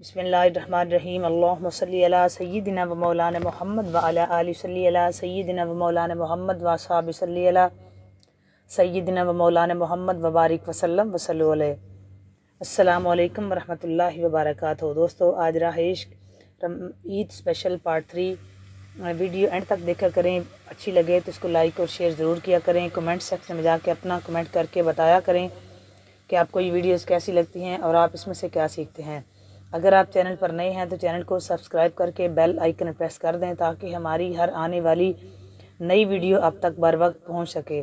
بسم اللہ الرحمن الرحیم اللہم صلی علی سیدنا و مولانا محمد و علی آلہ صلی علی سیدنا و مولانا محمد و اصحاب صلی علی سیدنا و مولانا محمد و بارک وسلم وصلو علیہ۔ السلام علیکم ورحمۃ اللہ وبرکاتہ۔ دوستو، آج راہ عشق عید اسپیشل پارٹ 3 ویڈیو اینڈ تک دیکھا کریں۔ اچھی لگے تو اس کو لائک اور شیئر ضرور کیا کریں۔ کمنٹ سیکشن میں جا کے اپنا کمنٹ کر کے بتایا کریں کہ آپ کو یہ ویڈیوز کیسی لگتی ہیں اور آپ اس میں سے کیا سیکھتے ہیں۔ اگر آپ چینل پر نئے ہیں تو چینل کو سبسکرائب کر کے بیل آئیکن پریس کر دیں تاکہ ہماری ہر آنے والی نئی ویڈیو آپ تک بر وقت پہنچ سکے۔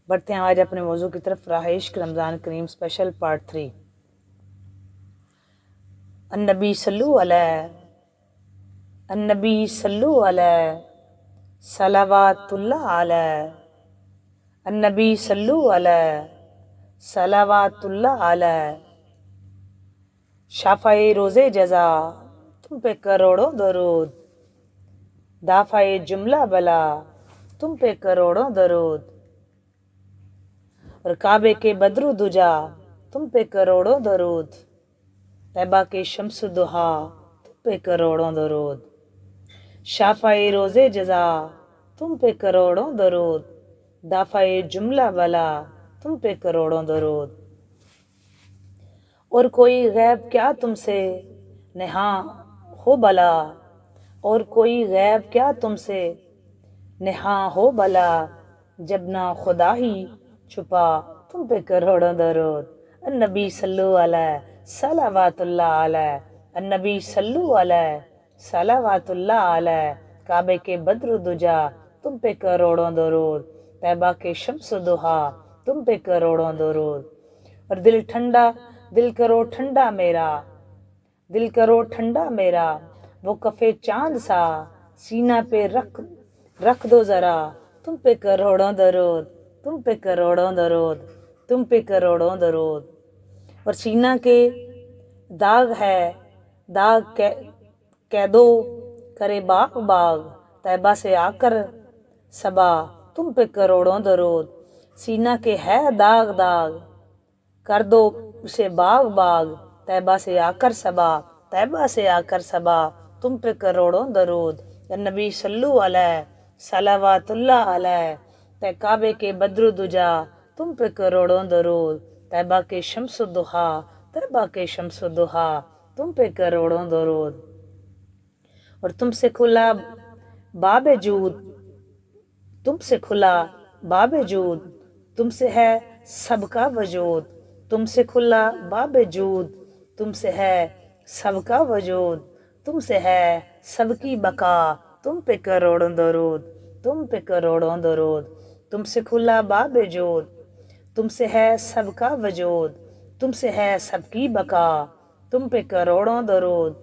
بڑھتے ہیں آج اپنے موضوع کی طرف، راہ عشق رمضان کریم اسپیشل پارٹ 3۔ النبی صلو علیہ، النبی صلو علیہ، صلوات اللہ علیہ، النبی صلو علیہ، صلوات اللہ علیہ۔ شافع روز جزا تم پہ کروڑوں درود، دافع جملہ بلا تم پہ کروڑوں درود، اور کعبے کے بدر و دجا تم پہ کروڑوں درود، طیبہ کے شمس دہا تم پہ کروڑوں درود۔ شافع روز جزا تم پہ کروڑوں درود، دافع جملہ بلا تم پہ کروڑوں درود۔ اور کوئی غیب کیا تم سے نہاں ہو بلا، اور کوئی غیب کیا تم سے نہاں ہو بلا، جب نہ خدا ہی چھپا تم پہ کروڑوں درود۔ النبی صلو علیہ، صلوات اللہ علیہ، النبی صلو علیہ، صلوات اللہ علیہ۔ کعبے کے بدر و دجا تم پہ کروڑوں درود، طیبہ کے شمس و دہا تم پہ کروڑوں درود۔ اور دل کرو ٹھنڈا میرا، دل کرو ٹھنڈا میرا، وہ کف چاند سا سینہ پہ رکھ دو ذرا، تم پہ کروڑوں درود، تم پہ کروڑوں درود، تم پہ کروڑوں درود۔ اور سینہ کے داغ ہے، داغ کہہ کرے باغ باغ، طیبہ سے آ کر صبا تم پہ کروڑوں درود۔ سینہ کے ہے داغ داغ کر دو اسے باغ باغ، طیبہ سے آ کر صبا، طیبہ سے آ کر صبا تم پہ کروڑوں درود۔ النبی صلو علیہ، صلوات اللہ علیہ، کعبے کے بدر و دجا تم پہ کروڑوں درود، طیبہ کے شمس و دہا، طیبہ کے شمس و دہا تم پہ کروڑوں درود۔ اور تم سے کھلا باب جود، تم سے کھلا باب جود، تم سے ہے سب کا وجود، تم سے کھلا باب جود، تم سے ہے سب کا وجود، تم سے ہے سب کی بقا تم پہ کروڑوں درود، تم پہ کروڑوں درود۔ تم سے کھلا باب جود، تم سے ہے سب کا وجود، تم سے ہے سب کی بقا تم پہ کروڑوں درود۔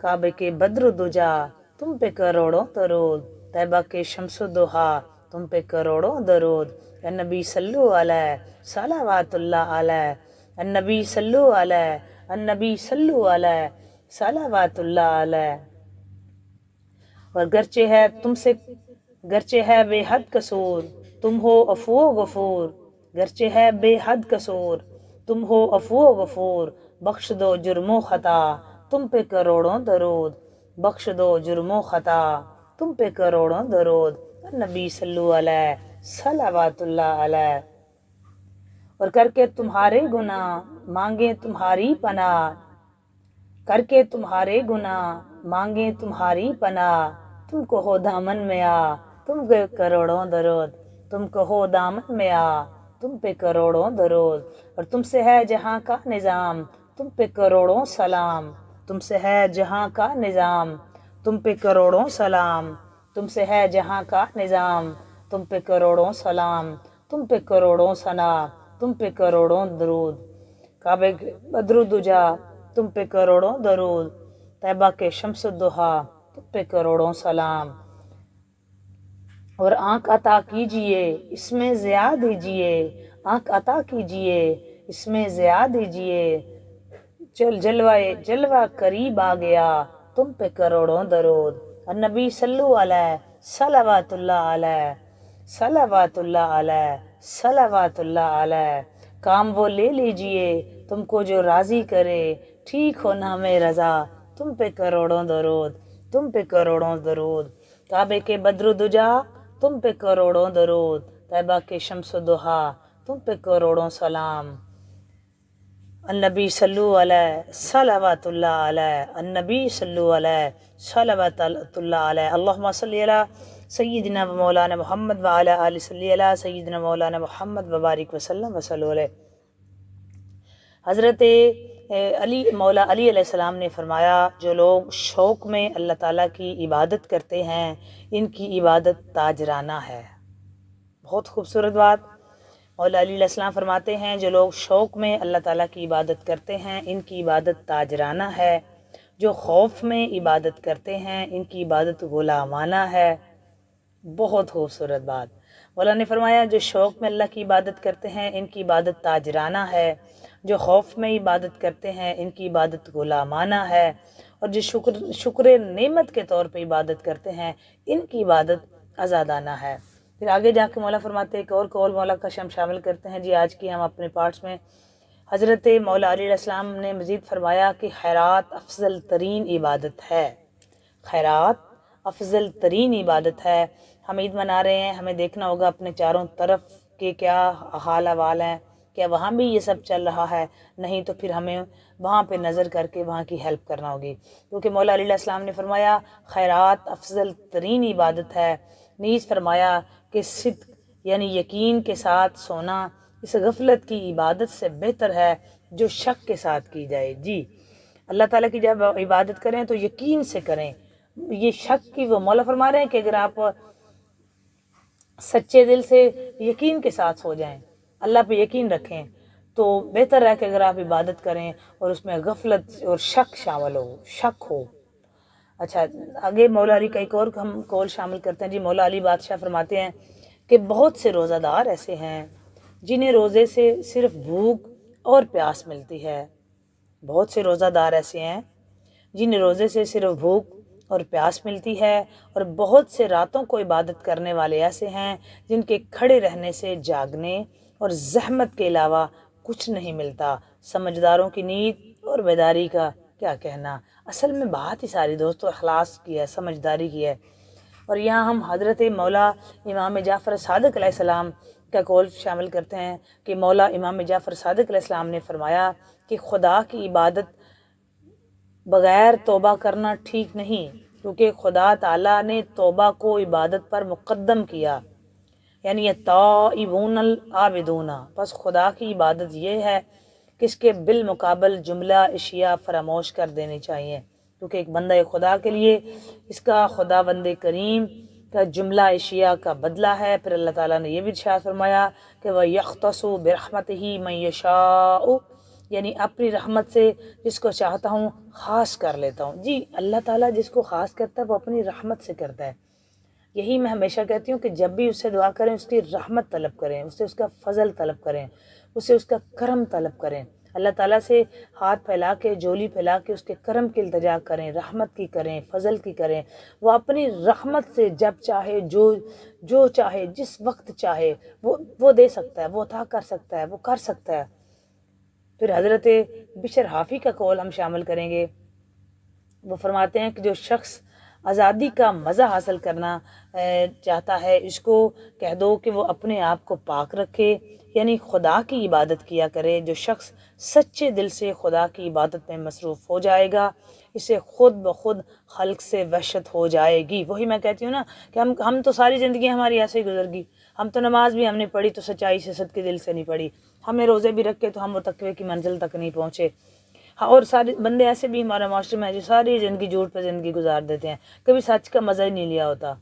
کعبے کے بدر و دجا تم پہ کروڑوں درود، طیبہ کے شمس و دہا تم پہ کروڑوں درود۔ النبی صلو علیہ، صلوات اللہ علیہ، النبی صلو علیہ، النبی صلو علیہ، صلوات اللہ علیہ۔ اور گرچہ ہے بے حد قصور تم ہو عفو و غفور، گرچہ ہے بے حد قصور تم ہو عفو و غفور، بخش دو جرم و خطا تم پہ کروڑوں درود، بخش دو جرم و خطا تم پہ کروڑوں درود۔ النبی صلو علیہ، صلوات اللہ علیہ۔ اور کر کے تمہارے گناہ مانگیں تمہاری پناہ، کر کے تمہارے گناہ مانگیں تمہاری پناہ، تم کو ہو دامن میں آ تم پہ کروڑوں درود، تم کو ہو دامن میں آ تم پہ کروڑوں درود۔ اور تم سے ہے جہاں کا نظام تم پہ کروڑوں سلام، تم سے ہے جہاں کا نظام تم پہ کروڑوں سلام، تم سے ہے جہاں کا نظام تم پہ کروڑوں سلام، تم پہ کروڑوں ثنا تم پہ کروڑوں درود۔ کعبے کے بدر و دجا تم پہ کروڑوں درود، طیبہ کے شمس دہا تم پہ کروڑوں سلام۔ اور آنکھ عطا کیجئے اس میں ضیاء دیجئے، آنکھ عطا کیجئے اس میں ضیاء دیجئے، جلوہ قریب آ گیا تم پہ کروڑوں درود۔ النبی صلو علیہ، صلوات اللہ علیہ، صلوات اللہ علیہ، صلوات اللہ علیہ۔ کام وہ لے لیجئے تم کو جو راضی کرے، ٹھیک ہو نام رضا، تم پہ کروڑوں درود، تم پہ کروڑوں درود، کعبے کے بدر و دجا تم پہ کروڑوں درود، طیبہ کے شمس و ضحا تم پہ کروڑوں سلام، النبی صلو علیہ صلوات اللہ علیہ، النبی صلو علیہ صلوات اللہ علیہ، اللہم صلی علی سیدنا و مولانا محمد وعلی آل صلی علی سیدنا مولانا محمد وبارک وسلم وصلو علیہ۔ حضرت مولا علی علیہ السلام نے فرمایا جو لوگ شوق میں اللہ تعالیٰ کی عبادت کرتے ہیں ان کی عبادت تاجرانہ ہے۔ بہت خوبصورت بات مولا علی علیہ السلام فرماتے ہیں جو لوگ شوق میں اللہ تعالیٰ کی عبادت کرتے ہیں ان کی عبادت تاجرانہ ہے، جو خوف میں عبادت کرتے ہیں ان کی عبادت غلامانہ ہے۔ بہت خوبصورت بات مولا نے فرمایا جو شوق میں اللہ کی عبادت کرتے ہیں ان کی عبادت تاجرانہ ہے، جو خوف میں عبادت کرتے ہیں ان کی عبادت غلامانہ ہے، اور جو شکر نعمت کے طور پہ عبادت کرتے ہیں ان کی عبادت آزادانہ ہے۔ پھر آگے جا کے مولا فرماتے ہیں ایک اور قول مولا کا ہم شامل کرتے ہیں جی آج کی ہم اپنے پارٹس میں۔ حضرت مولا علی علیہ السلام نے مزید فرمایا کہ خیرات افضل ترین عبادت ہے، خیرات افضل ترین عبادت ہے۔ ہم عید منا رہے ہیں، ہمیں دیکھنا ہوگا اپنے چاروں طرف کے کیا حال احوال ہیں، کیا وہاں بھی یہ سب چل رہا ہے، نہیں تو پھر ہمیں وہاں پہ نظر کر کے وہاں کی ہیلپ کرنا ہوگی، کیونکہ مولا علی علیہ السلام نے فرمایا خیرات افضل ترین عبادت ہے۔ نیز فرمایا کہ صدق یعنی یقین کے ساتھ سونا اس غفلت کی عبادت سے بہتر ہے جو شک کے ساتھ کی جائے۔ جی اللہ تعالیٰ کی جب عبادت کریں تو یقین سے کریں، یہ شک کی وہ مولا فرما رہے ہیں کہ اگر آپ سچے دل سے یقین کے ساتھ ہو جائیں، اللہ پہ یقین رکھیں تو بہتر ہے کہ اگر آپ عبادت کریں اور اس میں غفلت اور شک شامل ہو، شک ہو۔ اچھا آگے مولا علی کا ایک اور ہم قول شامل کرتے ہیں جی مولا علی بادشاہ فرماتے ہیں کہ بہت سے روزہ دار ایسے ہیں جنہیں روزے سے صرف بھوک اور پیاس ملتی ہے، بہت سے روزہ دار ایسے ہیں جنہیں روزے سے صرف بھوک اور پیاس ملتی ہے، اور بہت سے راتوں کو عبادت کرنے والے ایسے ہیں جن کے کھڑے رہنے سے جاگنے اور زحمت کے علاوہ کچھ نہیں ملتا۔ سمجھداروں کی نیند اور بیداری کا کیا کہنا، اصل میں بات ہی ساری دوستو اخلاص کی ہے، سمجھداری کی ہے۔ اور یہاں ہم حضرت مولا امام جعفر صادق علیہ السلام کا قول شامل کرتے ہیں کہ مولا امام جعفر صادق علیہ السلام نے فرمایا کہ خدا کی عبادت بغیر توبہ کرنا ٹھیک نہیں، کیونکہ خدا تعالیٰ نے توبہ کو عبادت پر مقدم کیا، یعنی التائبون العابدون، بس خدا کی عبادت یہ ہے کہ اس کے بالمقابل جملہ اشیاء فراموش کر دینی چاہیے، کیونکہ ایک بندہ خدا کے لیے اس کا خدا بند کریم کا جملہ اشیاء کا بدلہ ہے۔ پھر اللہ تعالیٰ نے یہ بھی ارشاد فرمایا کہ وَيَخْتَصُ بِرَحْمَتِهِ مَن يَشَاءُ، یعنی اپنی رحمت سے جس کو چاہتا ہوں خاص کر لیتا ہوں۔ جی اللہ تعالیٰ جس کو خاص کرتا ہے وہ اپنی رحمت سے کرتا ہے، یہی میں ہمیشہ کہتی ہوں کہ جب بھی اس سے دعا کریں اس کی رحمت طلب کریں، اس سے اس کا فضل طلب کریں، اس سے اس کا کرم طلب کریں، اللہ تعالیٰ سے ہاتھ پھیلا کے جولی پھیلا کے اس کے کرم کی التجا کریں، رحمت کی کریں، فضل کی کریں۔ وہ اپنی رحمت سے جب چاہے جو چاہے جس وقت چاہے وہ دے سکتا ہے، وہ عطا کر سکتا ہے، وہ کر سکتا ہے۔ پھر حضرت بشر حافی کا قول ہم شامل کریں گے، وہ فرماتے ہیں کہ جو شخص آزادی کا مزہ حاصل کرنا چاہتا ہے اس کو کہہ دو کہ وہ اپنے آپ کو پاک رکھے، یعنی خدا کی عبادت کیا کرے۔ جو شخص سچے دل سے خدا کی عبادت میں مصروف ہو جائے گا اسے خود بخود خلق سے وحشت ہو جائے گی۔ وہی میں کہتی ہوں نا کہ ہم تو ساری زندگی ہماری ایسے ہی گزر گئی، ہم تو نماز بھی ہم نے پڑھی تو سچائی سے صدقے دل سے نہیں پڑھی، ہمیں روزے بھی رکھے تو ہم وہ تقوی کی منزل تک نہیں پہنچے۔ ہاں اور سارے بندے ایسے بھی ہمارے معاشرے میں جو ساری زندگی جھوٹ پہ زندگی گزار دیتے ہیں، کبھی سچ کا مزہ ہی نہیں لیا ہوتا۔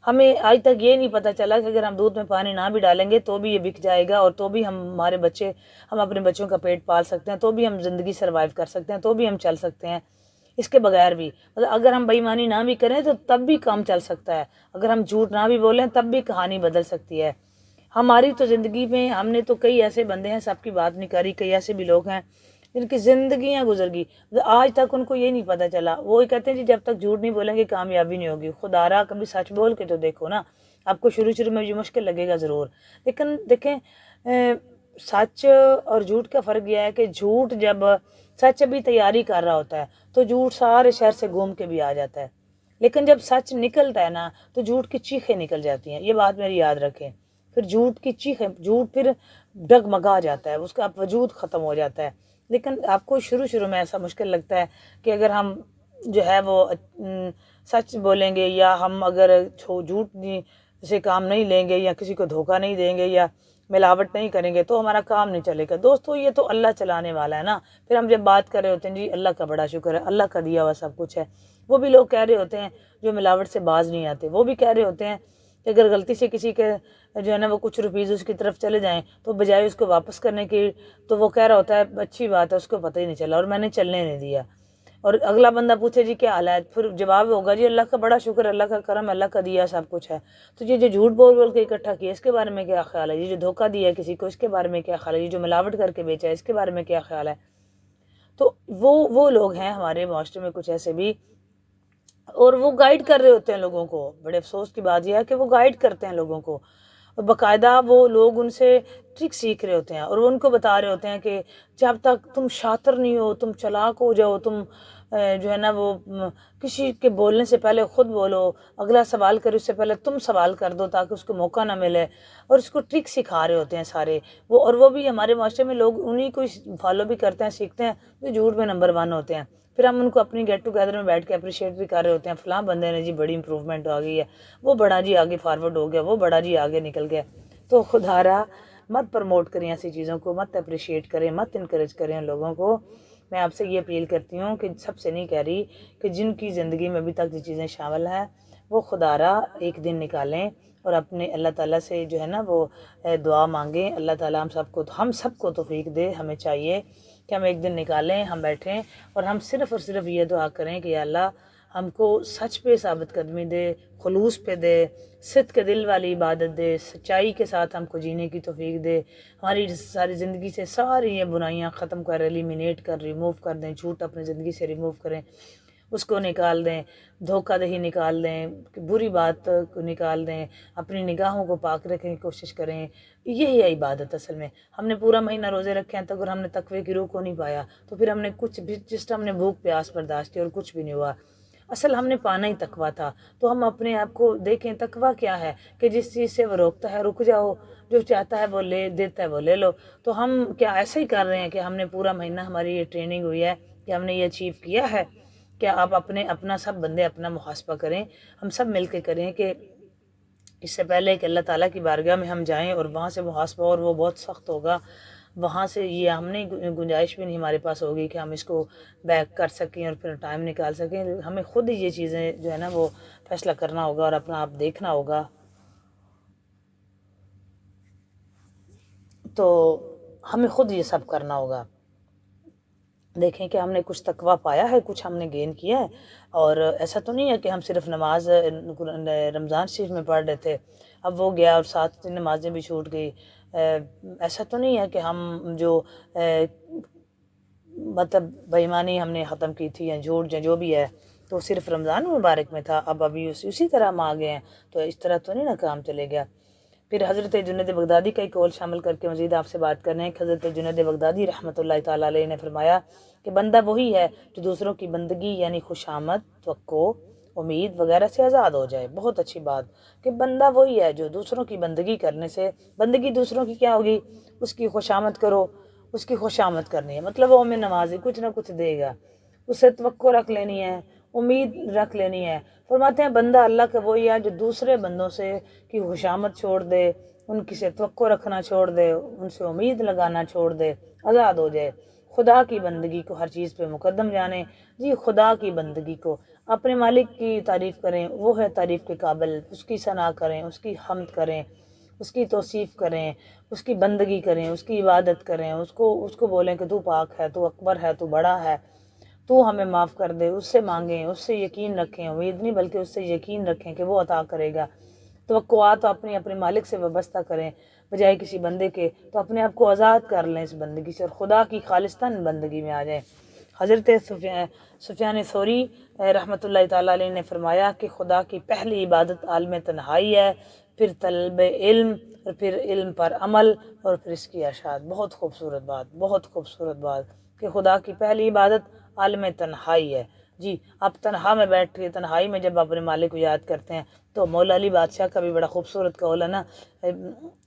ہمیں آج تک یہ نہیں پتہ چلا کہ اگر ہم دودھ میں پانی نہ بھی ڈالیں گے تو بھی یہ بک جائے گا، اور تو بھی ہم اپنے بچوں کا پیٹ پال سکتے ہیں، تو بھی ہم زندگی سروائیو کر سکتے ہیں، تو بھی ہم چل سکتے ہیں اس کے بغیر بھی۔ مطلب اگر ہم بے ایمانی نہ بھی کریں تو تب بھی کام چل سکتا ہے، اگر ہم جھوٹ نہ بھی بولیں تب بھی کہانی بدل سکتی ہے۔ ہماری تو زندگی میں ہم نے تو کئی ایسے بندے ہیں، سب کی بات نہیں کری، کئی ایسے بھی لوگ ہیں جن کی زندگیاں گزر گئی، آج تک ان کو یہ نہیں پتہ چلا، وہ کہتے ہیں جی جب تک جھوٹ نہیں بولیں گے کامیابی نہیں ہوگی۔ خدا را کبھی سچ بول کے تو دیکھو نا، آپ کو شروع میں یہ مشکل لگے گا ضرور، لیکن دیکھیں سچ اور جھوٹ کا فرق یہ ہے کہ جھوٹ جب سچ ابھی تیاری کر رہا ہوتا ہے تو جھوٹ سارے شہر سے گھوم کے بھی آ جاتا ہے، لیکن جب سچ نکلتا ہے نا تو جھوٹ کی چیخیں نکل جاتی ہیں، یہ بات میری یاد رکھیں۔ پھر جھوٹ کی چیخیں، جھوٹ پھر ڈگمگا جاتا ہے، اس کا وجود ختم ہو جاتا ہے۔ لیکن آپ کو شروع میں ایسا مشکل لگتا ہے کہ اگر ہم جو ہے وہ سچ بولیں گے، یا ہم اگر جھوٹ سے کام نہیں لیں گے، یا کسی کو دھوکہ نہیں دیں گے، یا ملاوٹ نہیں کریں گے تو ہمارا کام نہیں چلے گا۔ دوستو یہ تو اللہ چلانے والا ہے نا۔ پھر ہم جب بات کر رہے ہوتے ہیں جی اللہ کا بڑا شکر ہے، اللہ کا دیا ہوا سب کچھ ہے، وہ بھی لوگ کہہ رہے ہوتے ہیں جو ملاوٹ سے باز نہیں آتے، وہ بھی کہہ رہے ہوتے ہیں کہ اگر غلطی سے کسی کے جو ہے نا وہ کچھ روپیز اس کی طرف چلے جائیں تو بجائے اس کو واپس کرنے کی تو وہ کہہ رہا ہوتا ہے اچھی بات ہے، اس کو پتہ ہی نہیں چلا اور میں نے چلنے نہیں دیا۔ اور اگلا بندہ پوچھے جی کیا حال ہے، پھر جواب ہوگا جی اللہ کا بڑا شکر ہے، اللہ کا کرم، اللہ کا دیا سب کچھ ہے۔ تو یہ جو جھوٹ بول کے اکٹھا کیا اس کے بارے میں کیا خیال ہے، یہ جو دھوکہ دیا ہے کسی کو اس کے بارے میں کیا خیال ہے، یہ جو ملاوٹ کر کے بیچا ہے اس کے بارے میں کیا خیال ہے۔ تو وہ لوگ ہیں ہمارے معاشرے میں کچھ ایسے بھی، اور وہ گائیڈ کر رہے ہوتے ہیں لوگوں کو۔ بڑے افسوس کی بات یہ ہے کہ وہ گائیڈ کرتے ہیں لوگوں کو، اور باقاعدہ وہ لوگ ان سے ٹرک سیکھ رہے ہوتے ہیں اور ان کو بتا رہے ہوتے ہیں کہ جب تک تم شاطر نہیں ہو، تم چلاک ہو جاؤ، تم جو ہے نا وہ کسی کے بولنے سے پہلے خود بولو، اگلا سوال کرے اس سے پہلے تم سوال کر دو تاکہ اس کو موقع نہ ملے، اور اس کو ٹرک سکھا رہے ہوتے ہیں سارے وہ۔ اور وہ بھی ہمارے معاشرے میں لوگ انہی کو فالو بھی کرتے ہیں، سیکھتے ہیں، جو جھوٹ میں نمبر 1 ہوتے ہیں۔ پھر ہم ان کو اپنی گیٹ ٹوگیدر میں بیٹھ کے اپریشیٹ بھی کر رہے ہوتے ہیں، فلاں بندے نے جی بڑی امپروومنٹ آ گئی ہے، وہ بڑا جی آگے فارورڈ ہو گیا، وہ بڑا جی آگے نکل گیا۔ تو خدا را مت پروموٹ کریں ایسی چیزوں کو، مت اپریشیٹ کریں، مت انکریج کریں لوگوں کو۔ میں آپ سے یہ اپیل کرتی ہوں کہ سب سے نہیں کہہ رہی کہ جن کی زندگی میں ابھی تک یہ چیزیں شامل ہیں وہ خدا را ایک دن نکالیں اور اپنے اللہ تعالیٰ سے جو ہے نا وہ دعا مانگیں۔ اللہ تعالیٰ ہم سب کو توفیق دے۔ ہمیں چاہیے کہ ہم ایک دن نکالیں، ہم بیٹھیں اور ہم صرف اور صرف یہ دعا کریں کہ یا اللہ ہم کو سچ پہ ثابت قدمی دے، خلوص پہ دے، صدق کے دل والی عبادت دے، سچائی کے ساتھ ہم کو جینے کی توفیق دے، ہماری ساری زندگی سے ساری یہ بنائیاں ختم کر، ایلیمینیٹ کر، ریموو کر دیں، جھوٹ اپنی زندگی سے ریموو کریں، اس کو نکال دیں، دھوکہ دہی نکال دیں، بری بات کو نکال دیں، اپنی نگاہوں کو پاک رکھنے کی کوشش کریں۔ یہی ہے عبادت اصل میں۔ ہم نے پورا مہینہ روزے رکھے ہیں تو اگر ہم نے تقوی کی روح کو نہیں پایا تو پھر ہم نے کچھ بھی، جس طرح ہم نے بھوک پیاس برداشت کی اور کچھ بھی نہیں ہوا۔ اصل ہم نے پانا ہی تقویٰ تھا۔ تو ہم اپنے آپ کو دیکھیں تقویٰ کیا ہے کہ جس چیز سے وہ روکتا ہے رک جاؤ، جو چاہتا ہے وہ لے، دیتا ہے وہ لے لو۔ تو ہم کیا ایسا ہی کر رہے ہیں کہ ہم نے پورا مہینہ ہماری یہ ٹریننگ ہوئی ہے کہ ہم نے یہ اچیو کیا ہے؟ کیا آپ اپنا سب بندے اپنا محاسبہ کریں، ہم سب مل کے کریں کہ اس سے پہلے کہ اللہ تعالیٰ کی بارگاہ میں ہم جائیں اور وہاں سے محاسبہ، اور وہ بہت سخت ہوگا، وہاں سے یہ ہم نہیں گنجائش بھی نہیں ہمارے پاس ہوگی کہ ہم اس کو بیک کر سکیں اور پھر ٹائم نکال سکیں۔ ہمیں خود ہی یہ چیزیں جو ہے نا وہ فیصلہ کرنا ہوگا اور اپنا آپ دیکھنا ہوگا۔ تو ہمیں خود یہ سب کرنا ہوگا۔ دیکھیں کہ ہم نے کچھ تقویٰ پایا ہے، کچھ ہم نے گین کیا ہے، اور ایسا تو نہیں ہے کہ ہم صرف نماز رمضان شریف میں پڑھ رہے تھے اب وہ گیا اور 7 نمازیں بھی چھوٹ گئی۔ ایسا تو نہیں ہے کہ ہم جو مطلب بے ایمانی ہم نے ختم کی تھی یا جھوٹ یا جو بھی ہے تو صرف رمضان مبارک میں تھا، اب ابھی اسی طرح ہم آ گئے ہیں، تو اس طرح تو نہیں نا کام چلے گیا۔ پھر حضرت جنید بغدادی کا ایک قول شامل کر کے مزید آپ سے بات کرنے ہیں کہ حضرت جنید بغدادی رحمۃ اللہ تعالیٰ علیہ نے فرمایا کہ بندہ وہی ہے جو دوسروں کی بندگی یعنی خوشامد، توقع، امید وغیرہ سے آزاد ہو جائے۔ بہت اچھی بات کہ بندہ وہی ہے جو دوسروں کی بندگی کرنے سے، بندگی دوسروں کی کیا ہوگی، اس کی خوشامد کرو، اس کی خوشامد کرنی ہے، مطلب وہ ہمیں نوازے، کچھ نہ کچھ دے گا، اس سے توقع رکھ لینی ہے، امید رکھ لینی ہے۔ فرماتے ہیں بندہ اللہ کا وہی ہے جو دوسرے بندوں سے کی خوشامد چھوڑ دے، ان کی سے توقع رکھنا چھوڑ دے، ان سے امید لگانا چھوڑ دے، آزاد ہو جائے، خدا کی بندگی کو ہر چیز پہ مقدم جانے۔ جی خدا کی بندگی کو، اپنے مالک کی تعریف کریں، وہ ہے تعریف کے قابل، اس کی ثنا کریں، اس کی حمد کریں، اس کی توصیف کریں، اس کی بندگی کریں، اس کی عبادت کریں، اس کو بولیں کہ تو پاک ہے، تو اکبر ہے، تو بڑا ہے، تو ہمیں معاف کر دے، اس سے مانگیں، اس سے یقین رکھیں، امید نہیں بلکہ اس سے یقین رکھیں کہ وہ عطا کرے گا۔ توقعات اپنے مالک سے وابستہ کریں بجائے کسی بندے کے، تو اپنے آپ کو آزاد کر لیں اس بندگی سے اور خدا کی خالصتاً بندگی میں آ جائیں۔ حضرت سفیان ثوری رحمۃ اللہ تعالیٰ علیہ نے فرمایا کہ خدا کی پہلی عبادت عالم تنہائی ہے، پھر طلب علم، اور پھر علم پر عمل، اور پھر اس کی ارشاد۔ بہت خوبصورت بات، بہت خوبصورت بات کہ خدا کی پہلی عبادت عالم تنہائی ہے۔ جی، آپ تنہا میں بیٹھ کے تنہائی میں جب اپنے مالک کو یاد کرتے ہیں تو مولا علی بادشاہ کا بھی بڑا خوبصورت قول ہے نا،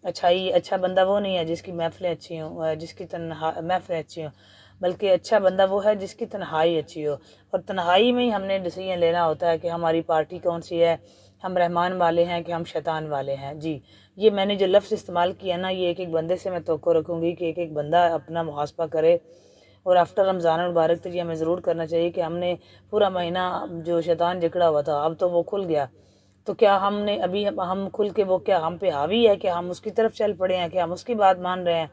اچھا بندہ وہ نہیں ہے جس کی محفلیں اچھی ہوں، جس کی محفلیں اچھی ہوں، بلکہ اچھا بندہ وہ ہے جس کی تنہائی اچھی ہو۔ اور تنہائی میں ہی ہم نے ڈیسیژن لینا ہوتا ہے کہ ہماری پارٹی کون سی ہے، ہم رحمان والے ہیں کہ ہم شیطان والے ہیں۔ جی، یہ میں نے جو لفظ استعمال کیا نا، یہ ایک ایک بندے سے میں توقع رکھوں گی کہ ایک ایک بندہ اپنا محاسبہ کرے، اور آفٹر رمضان المبارک تو یہ ہمیں ضرور کرنا چاہیے کہ ہم نے پورا مہینہ جو شیطان جکڑا ہوا تھا اب تو وہ کھل گیا، تو کیا ہم نے ابھی ہم کھل کے وہ کیا ہم پہ حاوی ہے کہ ہم اس کی طرف چل پڑے ہیں، کہ ہم اس کی بات مان رہے ہیں؟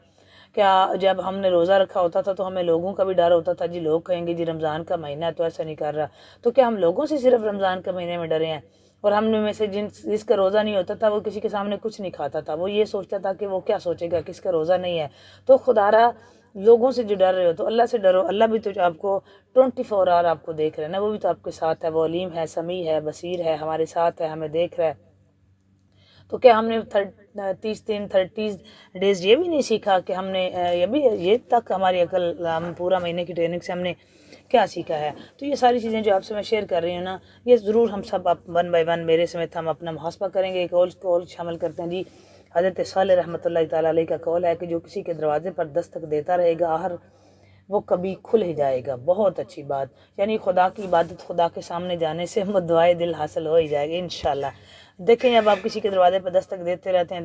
کیا جب ہم نے روزہ رکھا ہوتا تھا تو ہمیں لوگوں کا بھی ڈر ہوتا تھا، جی لوگ کہیں گے جی رمضان کا مہینہ ہے تو ایسا نہیں کر رہا، تو کیا ہم لوگوں سے صرف رمضان کے مہینے میں ڈرے ہیں؟ اور ہم میں سے جس کا روزہ نہیں ہوتا تھا وہ کسی کے سامنے کچھ نہیں کھاتا تھا، وہ یہ سوچتا تھا کہ وہ کیا سوچے گا کس کا روزہ نہیں ہے۔ تو خدا را لوگوں سے جو ڈر رہے ہو تو اللہ سے ڈرو، اللہ بھی تو آپ کو 24 آور آپ کو دیکھ رہے ہیں نا، وہ بھی تو آپ کے ساتھ ہے، وہ علیم ہے، سمیع ہے، بصیر ہے، ہمارے ساتھ ہے، ہمیں دیکھ رہا ہے۔ تو کیا ہم نے 30 ڈیز یہ بھی نہیں سیکھا کہ ہم نے یہ تک ہماری عقل، ہم پورا مہینے کی ٹریننگ سے ہم نے کیا سیکھا ہے؟ تو یہ ساری چیزیں جو آپ سے میں شیئر کر رہی ہوں نا، یہ ضرور ہم سب ون بائی ون میرے سمیت ہم اپنا محاسبہ کریں گے۔ ایک قول شامل کرتے ہیں جی، حضرت صالح رحمۃ اللہ تعالیٰ علیہ کا قول ہے کہ جو کسی کے دروازے پر دستک دیتا رہے گا وہ کبھی کھل ہی جائے گا۔ بہت اچھی بات، یعنی خدا کی عبادت، خدا کے سامنے جانے سے دعائے دل حاصل ہو ہی جائے گی انشاءاللہ۔ دیکھیں اب آپ کسی کے دروازے پر دستک دیتے رہتے ہیں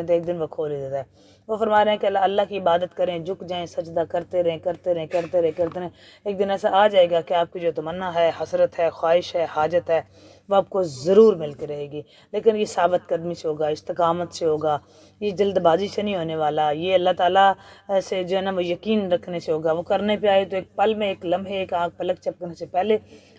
تو ایک دن وہ کھول ہی دیتا ہے۔ وہ فرما رہے ہیں کہ اللہ کی عبادت کریں، جھک جائیں، سجدہ کرتے رہیں۔ ایک دن ایسا آ جائے گا کہ آپ کی جو تمنا ہے، حسرت ہے، خواہش ہے، حاجت ہے، وہ آپ کو ضرور مل کے رہے گی، لیکن یہ ثابت قدمی سے ہوگا، استقامت سے ہوگا، یہ جلد بازی سے نہیں ہونے والا، یہ اللہ تعالیٰ سے جو ہے نا وہ یقین رکھنے سے ہوگا۔ وہ کرنے پہ آئے تو ایک پل میں، ایک لمحے، ایک آنکھ پلک چپکنے سے پہلے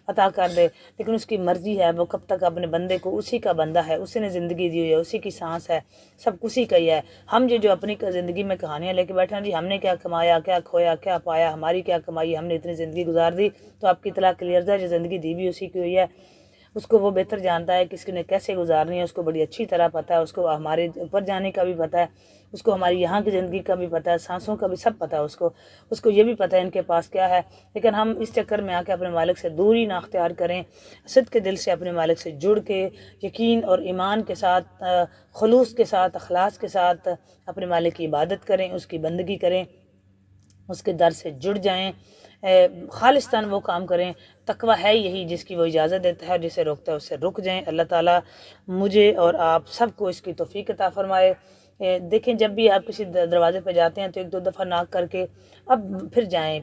عطا کر دے، لیکن اس کی مرضی ہے، وہ کب تک اپنے بندے کو، اسی کا بندہ ہے، اسی نے زندگی دی ہوئی ہے، اسی کی سانس ہے، سب اسی کا ہی ہے۔ ہم جو اپنی زندگی میں کہانیاں لے کے بیٹھے ہیں جی، ہم نے کیا کمایا، کیا کھویا، کیا پایا، ہماری کیا کمائی، ہم نے اتنی زندگی گزار دی، تو آپ کی اطلاع کلیئر ہے، جو زندگی دی بھی اسی کی ہوئی ہے، اس کو وہ بہتر جانتا ہے کہ اس نے کیسے گزارنی ہے، اس کو بڑی اچھی طرح پتہ ہے، اس کو ہمارے اوپر جانے کا بھی پتہ ہے، اس کو ہماری یہاں کی زندگی کا بھی پتہ ہے، سانسوں کا بھی سب پتہ ہے اس کو یہ بھی پتہ ہے ان کے پاس کیا ہے، لیکن ہم اس چکر میں آ کے اپنے مالک سے دوری نہ اختیار کریں، صدق کے دل سے اپنے مالک سے جڑ کے، یقین اور ایمان کے ساتھ، خلوص کے ساتھ، اخلاص کے ساتھ اپنے مالک کی عبادت کریں، اس کی بندگی کریں، اس کے در سے جڑ جائیں، خالصتاً وہ کام کریں۔ تقویٰ ہے یہی جس کی وہ اجازت دیتا ہے، جسے روکتا ہے اس سے رک جائیں۔ اللہ تعالیٰ مجھے اور آپ سب کو اس کی توفیق عطا فرمائے۔ دیکھیں جب بھی آپ کسی دروازے پہ جاتے ہیں تو 1-2 دفعہ ناک کر کے اب پھر جائیں،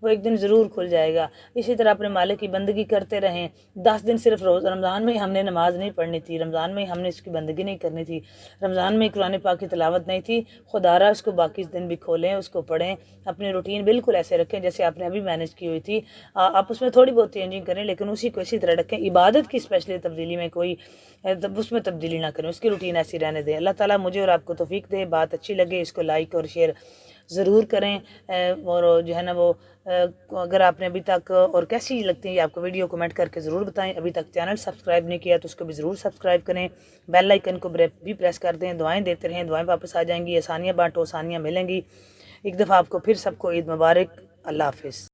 وہ ایک دن ضرور کھل جائے گا۔ اسی طرح اپنے مالک کی بندگی کرتے رہیں۔ 10 دن صرف رمضان میں ہم نے نماز نہیں پڑھنی تھی، رمضان میں ہم نے اس کی بندگی نہیں کرنی تھی، رمضان میں قرآن پاک کی تلاوت نہیں تھی، خدا را اس کو باقی دن بھی کھولیں، اس کو پڑھیں، اپنی روٹین بالکل ایسے رکھیں جیسے آپ نے ابھی مینیج کی ہوئی تھی۔ آپ اس میں تھوڑی بہت چینجنگ کریں، لیکن اسی کو اسی طرح رکھیں۔ عبادت کی اسپیشلی تبدیلی میں کوئی اس میں تبدیلی نہ کریں، اس کی روٹین ایسی رہنے دیں۔ اللہ تعالیٰ مجھے اور آپ کو توفیق دے، بات اچھی لگے اس کو لائک اور شیئر ضرور کریں، اور جو ہے نا وہ اگر آپ نے ابھی تک اور کیسی لگتی ہے آپ کو ویڈیو کمنٹ کر کے ضرور بتائیں۔ ابھی تک چینل سبسکرائب نہیں کیا تو اس کو بھی ضرور سبسکرائب کریں، بیل آئیکن کو بھی پریس کر دیں، دعائیں دیتے رہیں، دعائیں واپس آ جائیں گی، آسانیاں بانٹو، آسانیاں ملیں گی۔ ایک دفعہ آپ کو پھر سب کو عید مبارک، اللہ حافظ۔